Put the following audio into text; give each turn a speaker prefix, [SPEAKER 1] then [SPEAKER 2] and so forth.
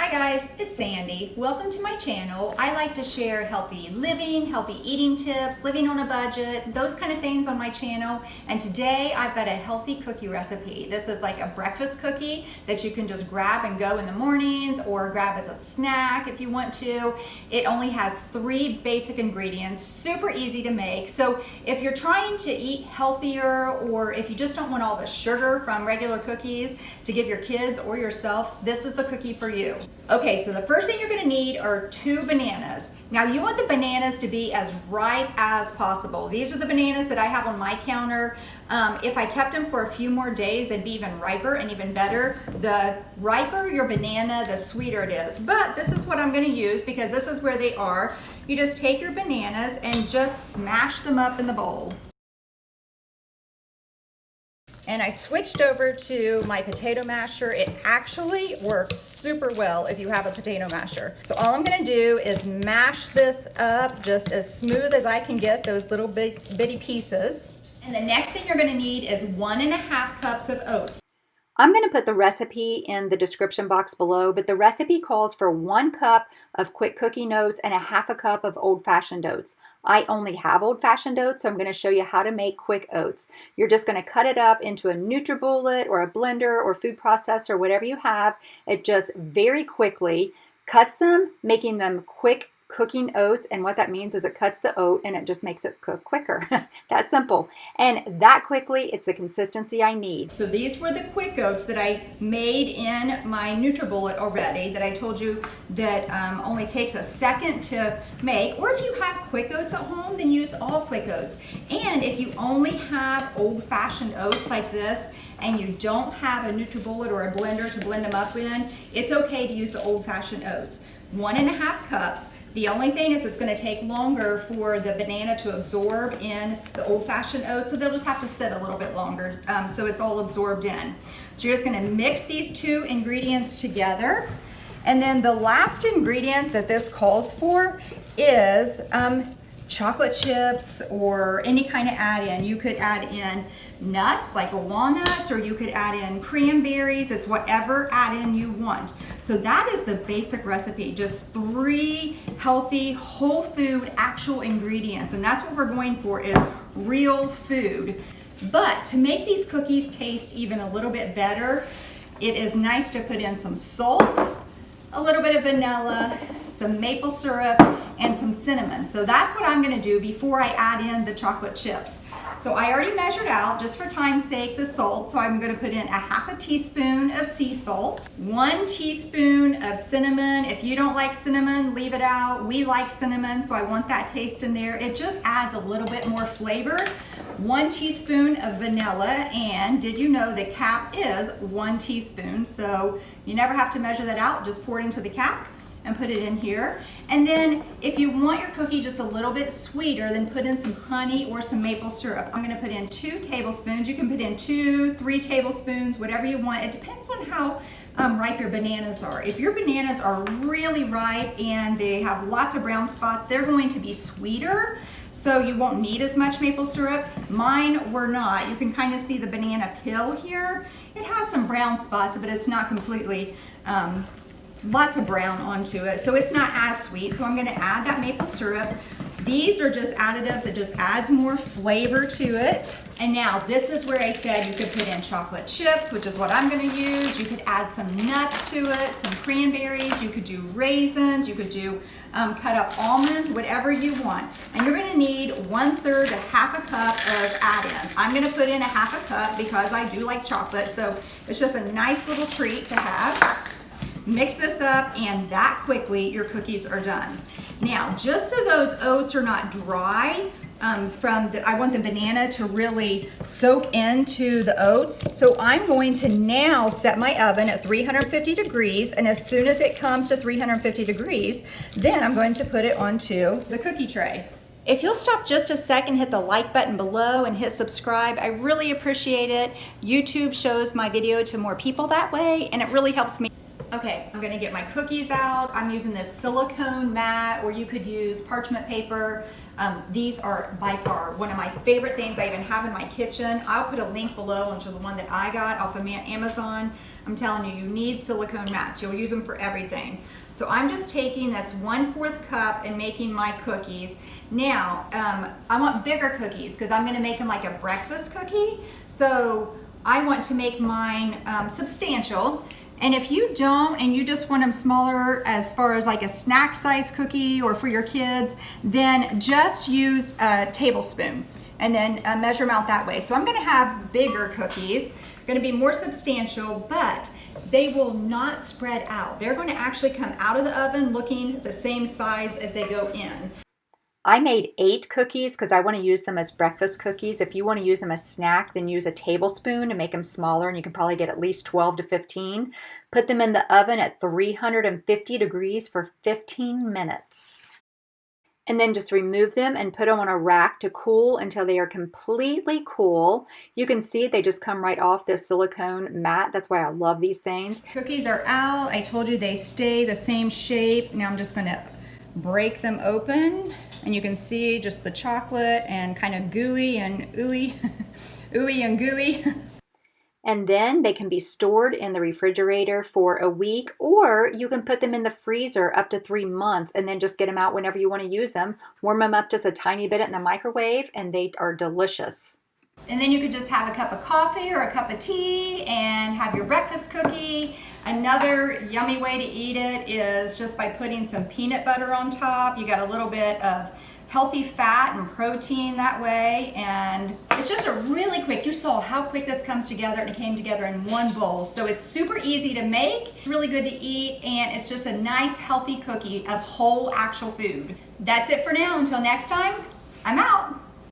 [SPEAKER 1] Hi guys, it's Sandy. Welcome to my channel. I like to share healthy living, healthy eating tips, living on a budget, those kind of things on my channel. And today I've got a healthy cookie recipe. This is like a breakfast cookie that you can just grab and go in the mornings or grab as a snack if you want to. It only has 3 basic ingredients, super easy to make. So if you're trying to eat healthier or if you just don't want all the sugar from regular cookies to give your kids or yourself, this is the cookie for you. Okay, so the first thing you're gonna need are 2 bananas. Now you want the bananas to be as ripe as possible. These are the bananas that I have on my counter. If I kept them for a few more days, they'd be even riper and even better. The riper your banana, the sweeter it is. But this is what I'm gonna use because this is where they are. You just take your bananas and just smash them up in the bowl. And I switched over to my potato masher. It actually works super well if you have a potato masher. So all I'm gonna do is mash this up just as smooth as I can get those little bitty pieces. And the next thing you're gonna need is 1.5 cups of oats. I'm going to put the recipe in the description box below, but the recipe calls for 1 cup of quick cooking oats and 1/2 cup of Old Fashioned Oats. I only have Old Fashioned Oats, so I'm going to show you how to make quick oats. You're just going to cut it up into a NutriBullet or a blender or food processor, whatever you have. It just very quickly cuts them, making them quick cooking oats, and what that means is it cuts the oat and it just makes it cook quicker. That's simple. And that quickly, it's the consistency I need. So these were the quick oats that I made in my NutriBullet already that I told you that only takes a second to make. Or if you have quick oats at home, then use all quick oats. And if you only have Old Fashioned Oats like this and you don't have a NutriBullet or a blender to blend them up in, it's okay to use the Old Fashioned Oats. 1.5 cups. The only thing is it's going to take longer for the banana to absorb in the Old Fashioned Oats, so they'll just have to sit a little bit longer so it's all absorbed in. So you're just going to mix these 2 ingredients together. And then the last ingredient that this calls for is chocolate chips or any kind of add-in. You could add in nuts like walnuts, or you could add in cranberries. It's whatever add-in you want. So that is the basic recipe, just 3 healthy, whole food, actual ingredients. And that's what we're going for, is real food. But to make these cookies taste even a little bit better, it is nice to put in some salt, a little bit of vanilla, some maple syrup, and some cinnamon. So that's what I'm gonna do before I add in the chocolate chips. So I already measured out, just for time's sake, the salt. So I'm gonna put in 1/2 teaspoon of sea salt, 1 teaspoon of cinnamon. If you don't like cinnamon, leave it out. We like cinnamon, so I want that taste in there. It just adds a little bit more flavor. 1 teaspoon of vanilla, and did you know the cap is 1 teaspoon? So you never have to measure that out, just pour it into the cap and put it in here. And then if you want your cookie just a little bit sweeter, then put in some honey or some maple syrup. I'm gonna put in 2 tablespoons. You can put in 2, 3 tablespoons, whatever you want. It depends on how ripe your bananas are. If your bananas are really ripe and they have lots of brown spots, they're going to be sweeter, so you won't need as much maple syrup. Mine were not. You can kind of see the banana peel here. It has some brown spots, but it's not completely, lots of brown onto it, so it's not as sweet. So I'm going to add that maple syrup. These are just additives. It just adds more flavor to it. And now this is where I said you could put in chocolate chips, which is what I'm going to use. You could add some nuts to it, some cranberries. You could do raisins. You could do cut up almonds, whatever you want. And you're going to need 1/3 to 1/2 cup of add-ins. I'm going to put in 1/2 cup because I do like chocolate, so it's just a nice little treat to have. Mix this up, and that quickly your cookies are done. Now, just so those oats are not dry, I want the banana to really soak into the oats. So I'm going to now set my oven at 350 degrees, and as soon as it comes to 350 degrees, then I'm going to put it onto the cookie tray. If you'll stop just a second, hit the like button below and hit subscribe, I really appreciate it. YouTube shows my video to more people that way, and it really helps me. Okay, I'm gonna get my cookies out. I'm using this silicone mat, or you could use parchment paper. These are by far one of my favorite things I even have in my kitchen. I'll put a link below into the one that I got off of Amazon. I'm telling you, you need silicone mats. You'll use them for everything. So I'm just taking this 1/4 cup and making my cookies. Now, I want bigger cookies because I'm gonna make them like a breakfast cookie. So I want to make mine substantial. And if you don't, and you just want them smaller as far as like a snack size cookie or for your kids, then just use a tablespoon and then measure them out that way. So I'm gonna have bigger cookies, gonna be more substantial, but they will not spread out. They're gonna actually come out of the oven looking the same size as they go in. I made 8 cookies because I want to use them as breakfast cookies. If you want to use them as snack, then use a tablespoon to make them smaller, and you can probably get at least 12 to 15. Put them in the oven at 350 degrees for 15 minutes. And then just remove them and put them on a rack to cool until they are completely cool. You can see they just come right off this silicone mat. That's why I love these things. Cookies are out. I told you they stay the same shape. Now I'm just going to break them open, and you can see just the chocolate and kind of gooey and ooey, ooey and gooey. And then they can be stored in the refrigerator for a week, or you can put them in the freezer up to 3 months and then just get them out whenever you want to use them. Warm them up just a tiny bit in the microwave, and they are delicious. And then you could just have a cup of coffee or a cup of tea and have your breakfast cookie. Another yummy way to eat it is just by putting some peanut butter on top. You got a little bit of healthy fat and protein that way, and it's just a really quick, you saw how quick this comes together, and it came together in one bowl. So it's super easy to make, really good to eat, and it's just a nice healthy cookie of whole actual food. That's it for now. Until next time, I'm out.